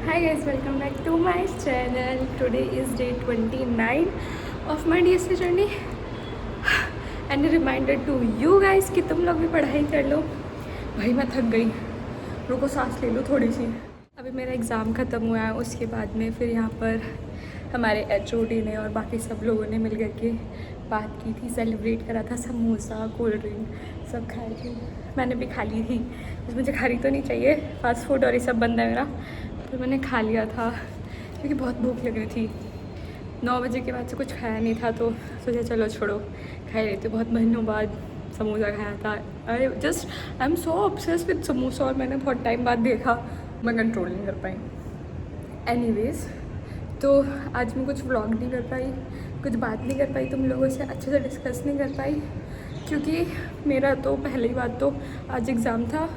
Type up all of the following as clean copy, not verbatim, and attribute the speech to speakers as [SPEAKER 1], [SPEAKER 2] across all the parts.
[SPEAKER 1] Hi guys, welcome back to my channel. Today is day 29 of my DSA journey and a reminder to you guys कि तुम लोग भी पढ़ाई कर लो. भाई मैं थक गई, रुको सांस ले लो थोड़ी सी. अभी मेरा एग्ज़ाम ख़त्म हुआ है, उसके बाद में फिर यहाँ पर हमारे HOD ने और बाकी सब लोगों ने मिल करके बात की थी, सेलिब्रेट करा था. समोसा, कोल्ड ड्रिंक सब खाए थे. मैंने भी खा ली थी. मुझे खानी तो नहीं चाहिए, फास्ट फूड और ये सब बंद है मेरा, तो मैंने खा लिया था क्योंकि बहुत भूख लग रही थी. 9 बजे के बाद से कुछ खाया नहीं था तो सोचा चलो छोड़ो खा लेते. बहुत महीनों बाद समोसा खाया था. I am so obsessed with samosa और मैंने बहुत टाइम बाद देखा, मैं कंट्रोल नहीं कर पाई. एनीवेज, तो आज मैं कुछ व्लॉग नहीं कर पाई, कुछ बात नहीं कर पाई तुम लोगों से, अच्छे से डिस्कस नहीं कर पाई क्योंकि मेरा तो पहली बात तो आज एग्ज़ाम था.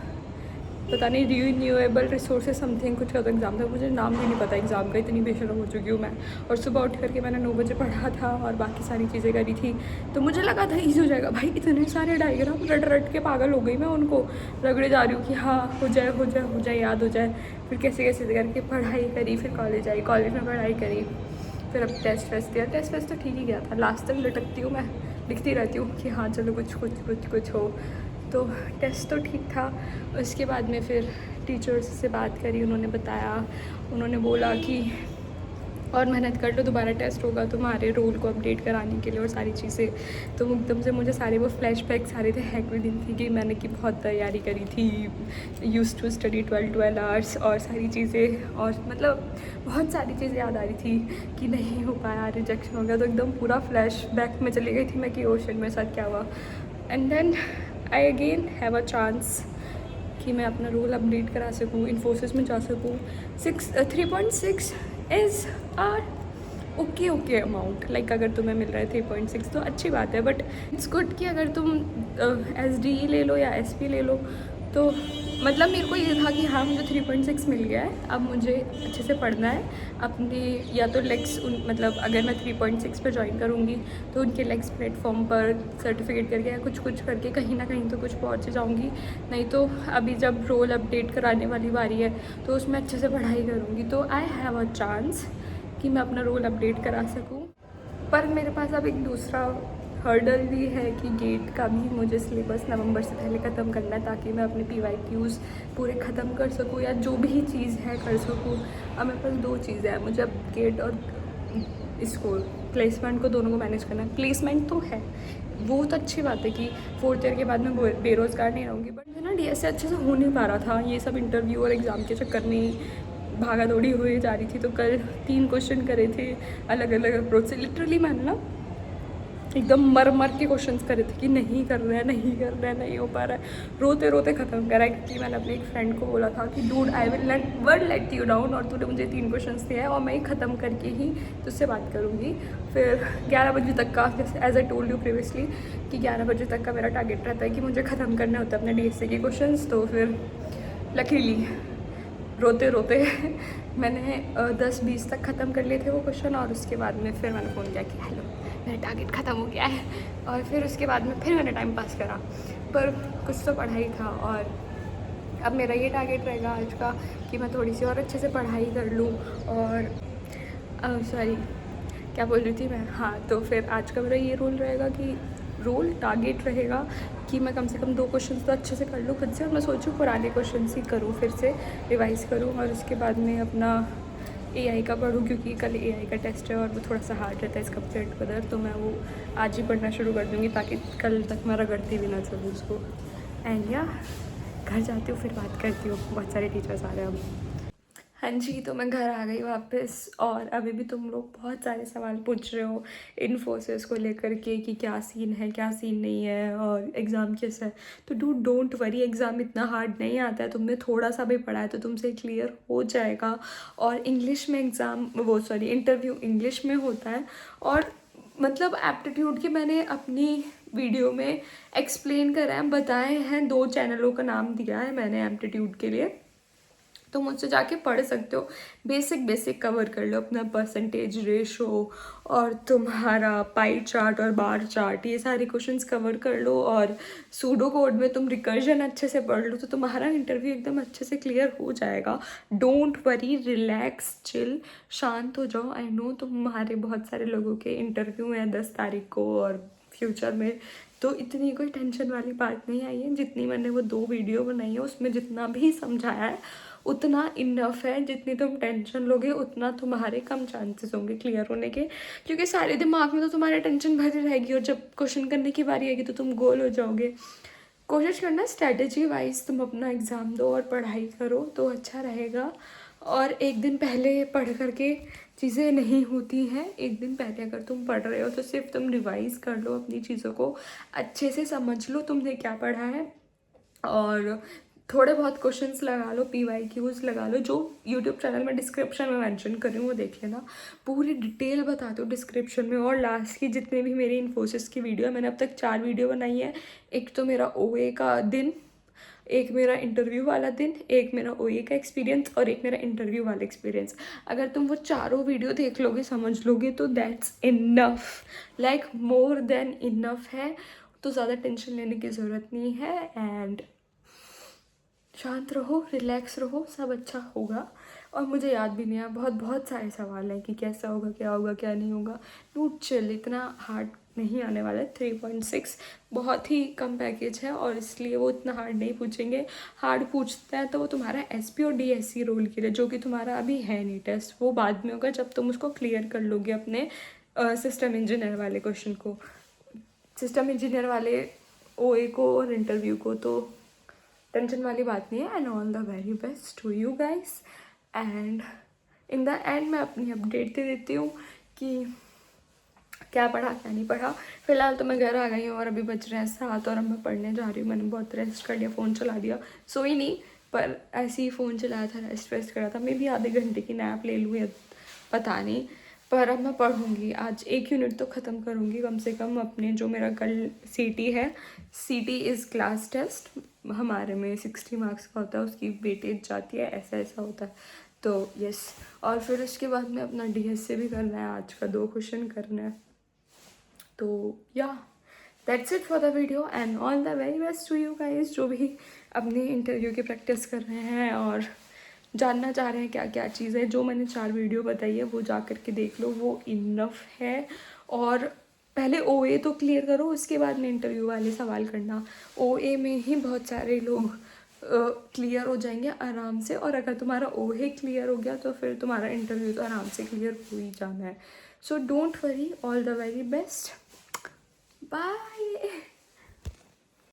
[SPEAKER 1] पता नहीं रिन्यूएबल रिसोर्सेज समथिंग कुछ का तो एग्ज़ाम था, मुझे नाम भी नहीं पता एग्ज़ाम का, इतनी बेशरम हो चुकी हूँ मैं. और सुबह उठ करके मैंने 9 बजे पढ़ा था और बाकी सारी चीज़ें करी थी, तो मुझे लगा था ईजी हो जाएगा. भाई इतने सारे डायग्राम रट के पागल हो गई मैं, उनको रगड़े जा रही हूँ कि हाँ हो जाए याद हो जाए. फिर कैसे कैसे करके पढ़ाई करी, फिर कॉलेज आई, कॉलेज में पढ़ाई करी, फिर अब टेस्ट दिया. टेस्ट तो ठीक ही गया था, लास्ट तक लटकती हूँ मैं, लिखती रहती हूँ कि हाँ चलो कुछ हो. तो टेस्ट तो ठीक था. उसके बाद में फिर टीचर्स से बात करी, उन्होंने बताया, उन्होंने बोला कि और मेहनत कर लो, दोबारा टेस्ट होगा तुम्हारे रोल को अपडेट कराने के लिए और सारी चीज़ें. तो एकदम से मुझे सारे वो फ्लैशबैक सारे थे हैक दिन थी कि मैंने कि बहुत तैयारी करी थी, यूज़ टू स्टडी 12 आवर्स और सारी चीज़ें, और मतलब बहुत सारी चीज़ें याद आ रही थी कि नहीं हो पाया, रिजेक्शन हो गया. तो एकदम पूरा फ्लैशबैक में चली गई थी मैं कि ओशन मेरे साथ क्या हुआ. And then I again have a chance कि मैं अपना रोल अपडेट करा सकूँ, इन्फोसिस में जा सकूँ. 3.6 is are okay amount. Like अगर तुम्हें मिल रहा है 3.6 तो अच्छी बात है, बट इट्स गुड कि अगर तुम SDE ले लो या SP ले लो. तो मतलब मेरे को ये था कि हाँ मुझे 3.6 मिल गया है, अब मुझे अच्छे से पढ़ना है अपने, या तो लेक्स मतलब अगर मैं 3.6 पे ज्वाइन करूँगी तो उनके लेक्स प्लेटफॉर्म पर सर्टिफिकेट करके या कुछ करके कहीं ना कहीं तो कुछ पहुँच जाऊँगी. नहीं तो अभी जब रोल अपडेट कराने वाली बारी है तो उसमें अच्छे से पढ़ाई करूँगी. तो आई हैव अ चांस कि मैं अपना रोल अपडेट करा सकूँ. पर मेरे पास अब एक दूसरा हर्डल भी है कि गेट का भी मुझे सिलेबस नवंबर से पहले ख़त्म करना है, ताकि मैं अपने PYQs पूरे ख़त्म कर सकूँ या जो भी चीज़ है कर सकूँ. अब मेरे पास 2 चीज़ें हैं, मुझे अब गेट और इसको प्लेसमेंट को दोनों को मैनेज करना है. प्लेसमेंट तो है, वो तो अच्छी बात है कि 4th ईयर के बाद मैं बेरोज़गार नहीं रहूँगी, बट मुझे ना DSA अच्छे से हो नहीं पा रहा था. ये सब इंटरव्यू और एग्ज़ाम के चक्कर में भागा दौड़ी हुई जा रही थी. तो कल 3 क्वेश्चन करे थे अलग अलग अप्रोच से. लिटरली मैंने ना एकदम मर के क्वेश्चंस करे थे कि नहीं कर रहा है, नहीं हो पा रहा है. रोते ख़त्म करा है क्योंकि मैंने अपने एक फ्रेंड को बोला था कि dude I will never let you down, और तूने मुझे 3 क्वेश्चंस दिए हैं और मैं ख़त्म करके ही तुझसे बात करूँगी. फिर 11 बजे तक का, जैसे as I told you previously कि 11 बजे तक का मेरा टारगेट रहता है कि मुझे ख़त्म करने होता है अपने DSA के क्वेश्चंस. तो फिर लकीली रोते मैंने 10-20 तक ख़त्म कर लिए थे वो क्वेश्चन. और उसके बाद में फिर मैंने फ़ोन किया कि हेलो मेरा टारगेट ख़त्म हो गया है. और फिर उसके बाद में फिर मैंने टाइम पास करा, पर कुछ तो पढ़ाई था. और अब मेरा ये टारगेट रहेगा आज का कि मैं थोड़ी सी और अच्छे से पढ़ाई कर लूँ. और सॉरी क्या बोल रही थी मैं, हाँ. तो फिर आज का मेरा ये रोल टारगेट रहेगा कि मैं कम से कम 2 क्वेश्चन तो अच्छे से कर लूँ खुद से. और मैं सोचूँ पुराने क्वेश्चन ही करूँ, फिर से रिवाइज़ करूँ. और उसके बाद में अपना AI का पढूँ क्योंकि कल AI का टेस्ट है और वो थोड़ा सा हार्ड रहता है इसका कंपेयर टू अदर. तो मैं वो आज ही पढ़ना शुरू कर दूँगी ताकि कल तक मैं रगड़ती भी ना चलूँ उसको. एंड या घर जाती हूँ, फिर बात करती हूँ. बहुत सारे टीचर्स आ रहे हैं अब. हाँ जी, तो मैं घर आ गई वापस. और अभी भी तुम लोग बहुत सारे सवाल पूछ रहे हो इन्फोसिस को लेकर के कि क्या सीन है, क्या सीन नहीं है, और एग्ज़ाम कैसा है. तो डोंट वरी, एग्ज़ाम इतना हार्ड नहीं आता है. तुमने थोड़ा सा भी पढ़ा है तो तुमसे क्लियर हो जाएगा. और इंग्लिश में इंटरव्यू इंग्लिश में होता है. और मतलब एप्टीट्यूड के मैंने अपनी वीडियो में एक्सप्लेन करा है, बताए हैं, 2 चैनलों का नाम दिया है मैंने एप्टीट्यूड के लिए. तो मुझसे जाके पढ़ सकते हो। बेसिक कवर कर लो, अपना परसेंटेज रेशो और तुम्हारा पाई चार्ट और बार चार्ट, ये सारे क्वेश्चंस कवर कर लो। और सूडो कोड में तुम रिकर्जन अच्छे से पढ़ लो तो तुम्हारा इंटरव्यू एकदम अच्छे से क्लियर हो जाएगा। डोंट वरी, रिलैक्स, चिल, शांत हो जाओ। आई नो तुम्हारे बहुत सारे लोगों के इंटरव्यू हैं 10 तारीख को और फ्यूचर में, तो इतनी कोई टेंशन वाली बात नहीं आई है। जितनी मैंने वो 2 वीडियो बनाई है उसमें जितना भी समझाया है उतना इनफ है। जितनी तुम टेंशन लोगे उतना तुम्हारे कम चांसेस होंगे क्लियर होने के, क्योंकि सारे दिमाग में तो तुम्हारे टेंशन भरी रहेगी और जब क्वेश्चन करने की बारी आएगी तो तुम गोल हो जाओगे। कोशिश करना स्ट्रैटेजी वाइज तुम अपना एग्ज़ाम दो और पढ़ाई करो तो अच्छा रहेगा। और एक दिन पहले पढ़ करके चीज़ें नहीं होती हैं। एक दिन पहले अगर तुम पढ़ रहे हो तो सिर्फ तुम रिवाइज़ कर लो, अपनी चीज़ों को अच्छे से समझ लो तुमने क्या पढ़ा है, और थोड़े बहुत क्वेश्चंस लगा लो, PYQs लगा लो। जो यूट्यूब चैनल में डिस्क्रिप्शन में मेंशन कर रही हूँ वो देख लेना, पूरी डिटेल बता दो डिस्क्रिप्शन में। और लास्ट की जितने भी मेरी इन्फोसिस की वीडियो है, मैंने अब तक 4 वीडियो बनाई है। एक तो मेरा OA का दिन, एक मेरा इंटरव्यू वाला दिन, एक मेरा OA का एक्सपीरियंस और एक मेरा इंटरव्यू वाला एक्सपीरियंस। अगर तुम वो चारों वीडियो देख लोगे, समझ लोगे तो that's enough, like more than enough है। तो ज़्यादा टेंशन लेने की ज़रूरत नहीं है। एंड शांत रहो, रिलैक्स रहो, सब अच्छा होगा। और मुझे याद भी नहीं है, बहुत सारे सवाल हैं कि कैसा होगा, क्या नहीं होगा। डोंट चिल, इतना हार्ड नहीं आने वाला है। 3.6 बहुत ही कम पैकेज है और इसलिए वो इतना हार्ड नहीं पूछेंगे। हार्ड पूछते हैं तो वो तुम्हारा SP और DSE रोल के लिए, जो कि तुम्हारा अभी है नहीं टेस्ट, वो बाद में होगा जब तुम उसको क्लियर कर लोगे अपने सिस्टम इंजीनियर वाले क्वेश्चन को, सिस्टम इंजीनियर वाले OA को और इंटरव्यू को। तो टेंशन वाली बात नहीं है। And all the very best to you guys. And in the end मैं अपनी अपडेट दे देती हूँ कि क्या पढ़ा क्या नहीं पढ़ा। फिलहाल तो मैं घर आ गई हूँ और अभी बज रहे हैं 7 और अब मैं पढ़ने जा रही हूँ। मैंने बहुत रेस्ट कर लिया, फ़ोन चला दिया, सोई नहीं पर ऐसे ही फ़ोन चलाया था, रेस्ट वेस्ट करा था। मैं भी आधे घंटे की नैप ले लूँ या पता नहीं, पर अब मैं पढ़ूँगी। आज 1 यूनिट तो ख़त्म करूँगी कम से कम अपने, जो मेरा कल CT है। CT इज़ क्लास टेस्ट, हमारे में 60 मार्क्स का होता है, उसकी वेटेज जाती है, ऐसा होता है। तो यस, और फिर उसके बाद में अपना DSA भी करना है, आज का 2 क्वेश्चन करना है। तो या that's it for the video and all the very best to you guys, जो भी अपनी इंटरव्यू की प्रैक्टिस कर रहे हैं और जानना चाह रहे हैं क्या क्या चीज़ है। जो मैंने 4 वीडियो बताई है वो जा कर के देख लो, वो इनफ है। और पहले OA तो क्लियर करो, उसके बाद में इंटरव्यू वाले सवाल करना। OA में ही बहुत सारे लोग क्लियर हो जाएंगे आराम से, और अगर तुम्हारा OA क्लियर हो गया तो फिर तुम्हारा इंटरव्यू तो आराम से क्लियर हो ही जाना है। So don't worry, all the very best, bye.